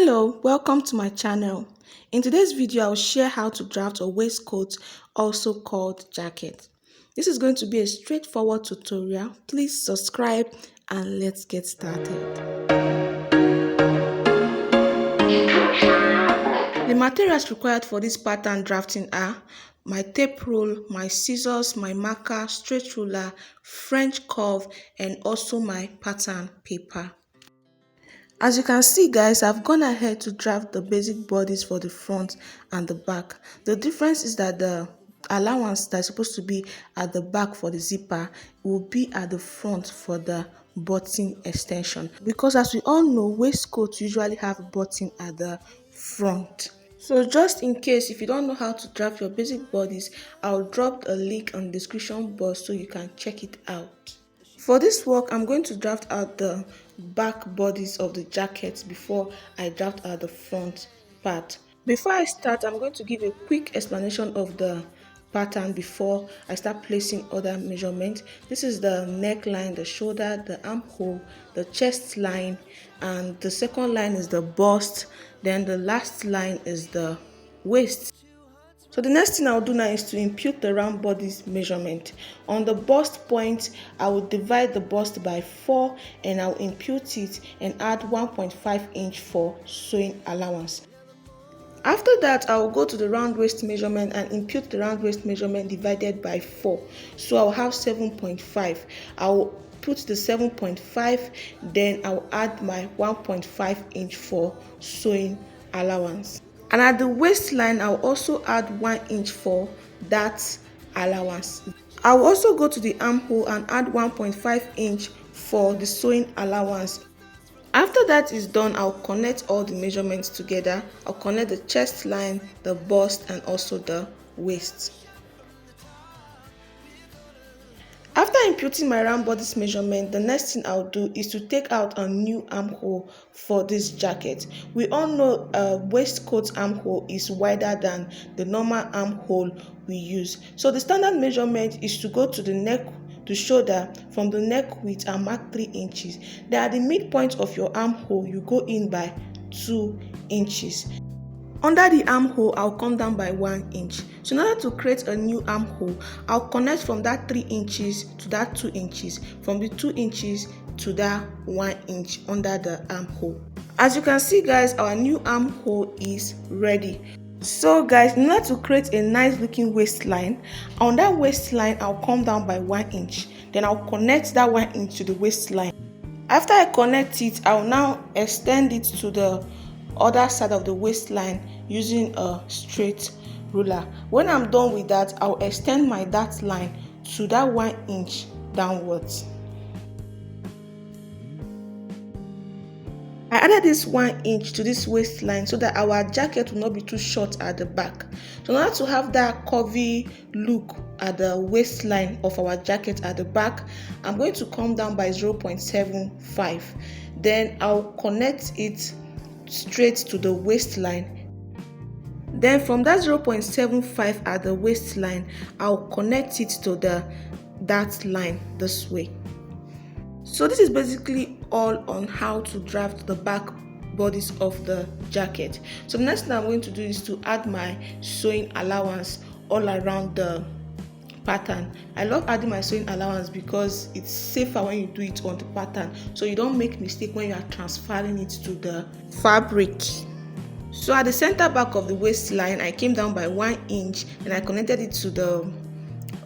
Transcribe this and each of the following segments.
Hello, welcome to my channel. In today's video, I'll share how to draft a waistcoat, also called jacket. This is going to be a straightforward tutorial. Please subscribe and let's get started. The materials required for this pattern drafting are my tape roll, my scissors, my marker, straight ruler, French curve, and also my pattern paper. As you can see guys, I've gone ahead to draft the basic bodice for the front and the back. The difference is that the allowance that's supposed to be at the back for the zipper will be at the front for the button extension, because as we all know, waistcoats usually have button at the front. So just in case if you don't know how to draft your basic bodice, I'll drop a link on the description box so you can check it out. For this work, I'm going to draft out the back bodice of the jacket before I draft out the front part. Before I start, I'm going to give a quick explanation of the pattern before I start placing other measurements. This is the neckline, the shoulder, the armhole, the chest line, and the second line is the bust. Then the last line is the waist. So the next thing I'll do now is to impute the round bodice measurement. On the bust point, I will divide the bust by 4 and I'll impute it and add 1.5 inch for sewing allowance. After that, I'll go to the round waist measurement and impute the round waist measurement divided by 4. So I'll have 7.5. I'll put the 7.5, then I'll add my 1.5 inch for sewing allowance. And at the waistline, I'll also add 1 inch for that allowance. I'll also go to the armhole and add 1.5 inch for the sewing allowance. After that is done, I'll connect all the measurements together. I'll connect the chest line, the bust, and also the waist. After imputing my round bodice measurement, the next thing I'll do is to take out a new armhole for this jacket. We all know a waistcoat armhole is wider than the normal armhole we use. So the standard measurement is to go to the neck, the shoulder, from the neck width and mark 3 inches. Then at the midpoint of your armhole, you go in by 2 inches. Under the armhole, I'll come down by 1 inch. So in order to create a new armhole, I'll connect from that 3 inches to that 2 inches, from the 2 inches to that 1 inch under the armhole. As you can see guys, our new armhole is ready. So guys, in order to create a nice looking waistline, on that waistline, I'll come down by 1 inch. Then I'll connect that 1 inch to the waistline. After I connect it, I'll now extend it to the other side of the waistline using a straight ruler. When I'm done with that, I'll extend my dart line to that 1 inch downwards. I added this 1 inch to this waistline so that our jacket will not be too short at the back. So in order to have that curvy look at the waistline of our jacket at the back, I'm going to come down by 0.75. Then I'll connect it straight to the waistline. Then from that 0.75 at the waistline, I'll connect it to the dart line this way. So this is basically all on how to draft the back bodice of the jacket. So the next thing I'm going to do is to add my sewing allowance all around the pattern. I love adding my sewing allowance because it's safer when you do it on the pattern, so you don't make mistake when you are transferring it to the fabric. So at the center back of the waistline, I came down by 1 inch and I connected it to the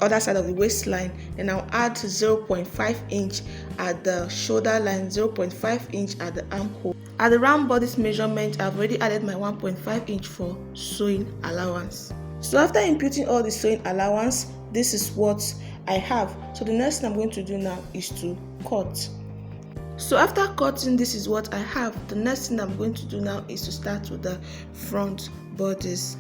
other side of the waistline. Then I'll add 0.5 inch at the shoulder line, 0.5 inch at the armhole. At the round bodice measurement, I've already added my 1.5 inch for sewing allowance. So after imputing all the sewing allowance, this is what I have. So the next thing I'm going to do now is to cut. So after cutting, this is what I have. The next thing I'm going to do now is to start with the front bodice.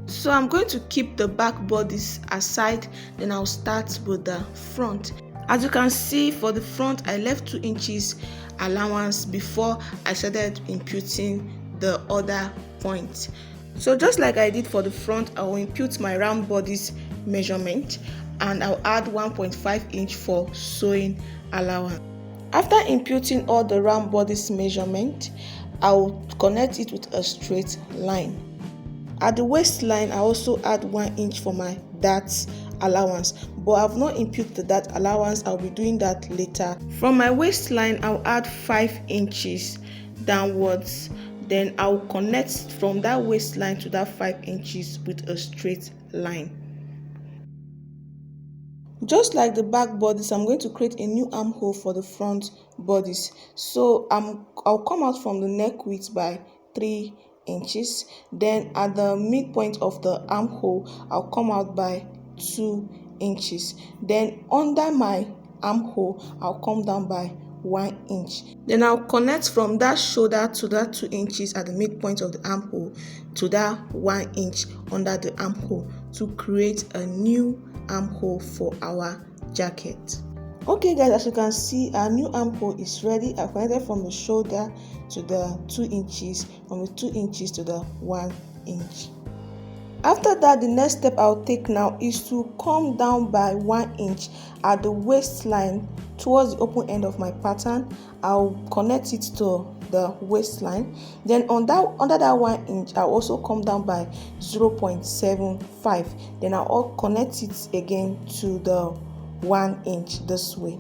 So I'm going to keep the back bodice aside, then I'll start with the front. As you can see, for the front, I left 2 inches allowance before I started imputing the other point. So just like I did for the front, I will impute my round bodice measurement and I'll add 1.5 inch for sewing allowance. After imputing all the round bodice measurement, I'll connect it with a straight line. At the waistline, I also add 1 inch for my dart allowance, but I've not imputed the dart allowance. I'll be doing that later. From my waistline, I'll add 5 inches downwards. Then I'll connect from that waistline to that 5 inches with a straight line. Just like the back bodice, I'm going to create a new armhole for the front bodice. So I'll come out from the neck width by 3 inches. Then at the midpoint of the armhole, I'll come out by 2 inches. Then under my armhole, I'll come down by 1 inch. Then I'll connect from that shoulder to that 2 inches at the midpoint of the armhole to that 1 inch under the armhole to create a new armhole for our jacket. Okay guys, as you can see, our new armhole is ready. I've connected from the shoulder to the 2 inches, from the 2 inches to the 1 inch. After that, the next step I'll take now is to come down by 1 inch at the waistline towards the open end of my pattern. I'll connect it to the waistline. Then under that 1 inch, I'll also come down by 0.75. Then I'll connect it again to the 1 inch this way.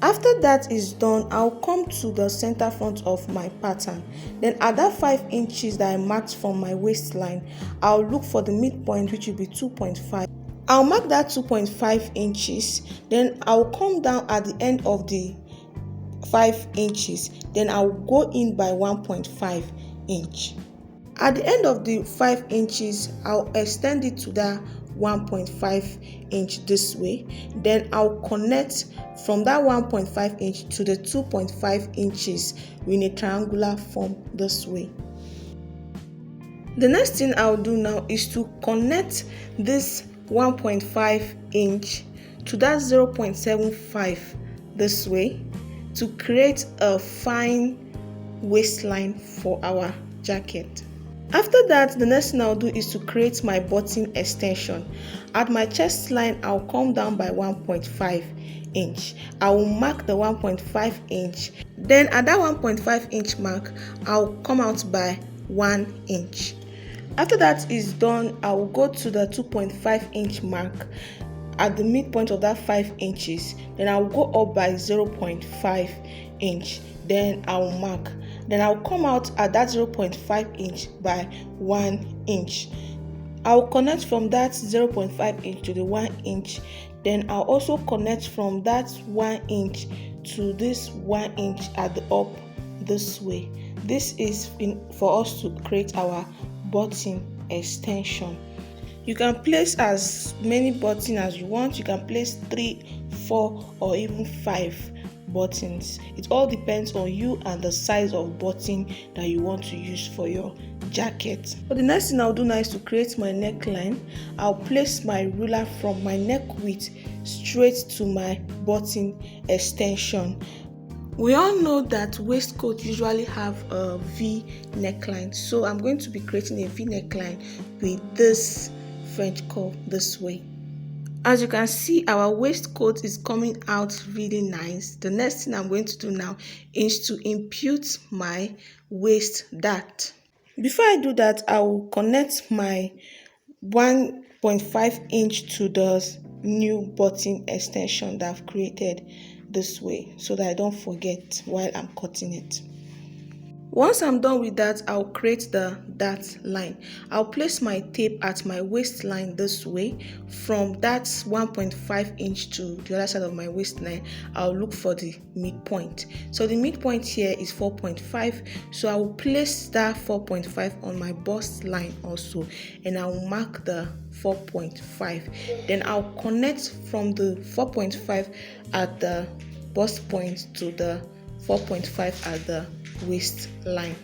After that is done, I'll come to the center front of my pattern. Then at that 5 inches that I marked from my waistline, I'll look for the midpoint, which will be 2.5. I'll mark that 2.5 inches. Then I'll come down at the end of the 5 inches. Then I'll go in by 1.5 inch. At the end of the 5 inches, I'll extend it to that 1.5 inch this way. Then I'll connect from that 1.5 inch to the 2.5 inches in a triangular form this way. The next thing I'll do now is to connect this 1.5 inch to that 0.75 this way to create a fine waistline for our jacket. After that, the next thing I'll do is to create my button extension. At my chest line, I'll come down by 1.5 inch. I will mark the 1.5 inch. Then at that 1.5 inch mark, I'll come out by 1 inch. After that is done, I will go to the 2.5 inch mark at the midpoint of that 5 inches. Then I'll go up by 0.5 inch. Then I'll mark. Then I'll come out at that 0.5 inch by 1 inch. I'll connect from that 0.5 inch to the 1 inch. Then I'll also connect from that 1 inch to this 1 inch at the up this way. This is for us to create our button extension. You can place as many buttons as you want. You can place 3, 4 or even 5 buttons. It all depends on you and the size of button that you want to use for your jacket. So the next thing I'll do now is to create my neckline. I'll place my ruler from my neck width straight to my button extension. We all know that waistcoat usually have a V neckline, so I'm going to be creating a V neckline with this French curve this way. As you can see, our waistcoat is coming out really nice. The next thing I'm going to do now is to impute my waist dart. Before I do that, I will connect my 1.5 inch to the new button extension that I've created this way so that I don't forget while I'm cutting it. Once I'm done with that, I'll create the dart line. I'll place my tape at my waistline this way. From that 1.5 inch to the other side of my waistline, I'll look for the midpoint. So the midpoint here is 4.5. So I will place that 4.5 on my bust line also, and I'll mark the 4.5. Then I'll connect from the 4.5 at the bust point to the 4.5 at the waistline.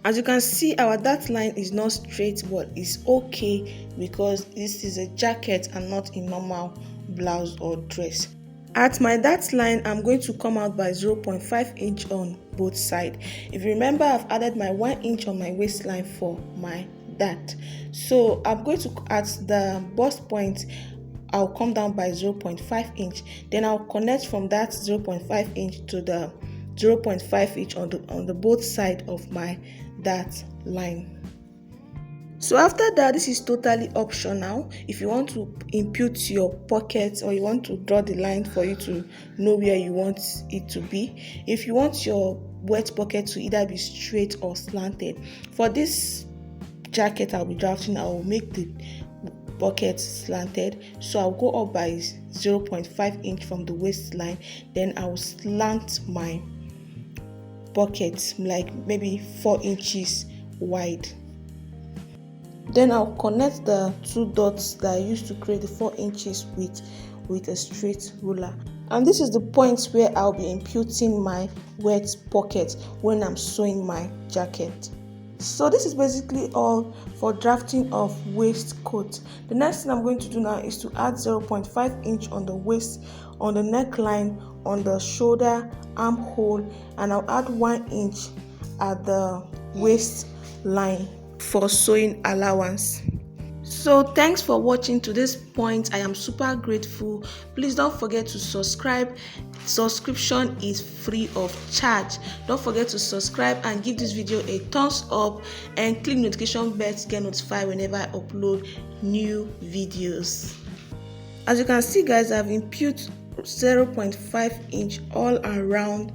As you can see, our dart line is not straight, but it's okay because this is a jacket and not a normal blouse or dress. At my dart line, I'm going to come out by 0.5 inch on both sides. If you remember, I've added my 1 inch on my waistline for my dart. So I'm going to, at the bust point, I'll come down by 0.5 inch. Then I'll connect from that 0.5 inch to the 0.5 inch on the both side of my dart line. So after that, this is totally optional. If you want to impute your pocket or you want to draw the line for you to know where you want it to be. If you want your wet pocket to either be straight or slanted, for this jacket I'll be drafting, I will make the pocket slanted, so I'll go up by 0.5 inch from the waistline, then I'll slant my pocket like maybe 4 inches wide. Then I'll connect the 2 dots that I used to create the 4 inches with a straight ruler. And this is the point where I'll be imputing my wet pocket when I'm sewing my jacket. So this is basically all for drafting of waistcoat. The next thing I'm going to do now is to add 0.5 inch on the waist, on the neckline, on the shoulder, armhole, and I'll add 1 inch at the waistline for sewing allowance. So thanks for watching to this point. I am super grateful. Please don't forget to subscribe. Subscription is free of charge. Don't forget to subscribe and give this video a thumbs up and click notification bell to get notified whenever I upload new videos. As you can see, guys, I've imputed 0.5 inch all around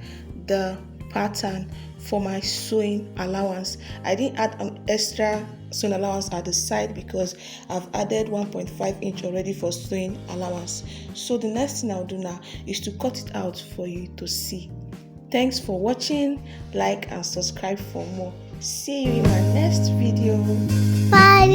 the pattern for my sewing allowance. I didn't add an extra sewing allowance at the side because I've added 1.5 inch already for sewing allowance. So the next thing I'll do now is to cut it out for you to see. Thanks for watching. Like and subscribe for more. See you in my next video. Bye.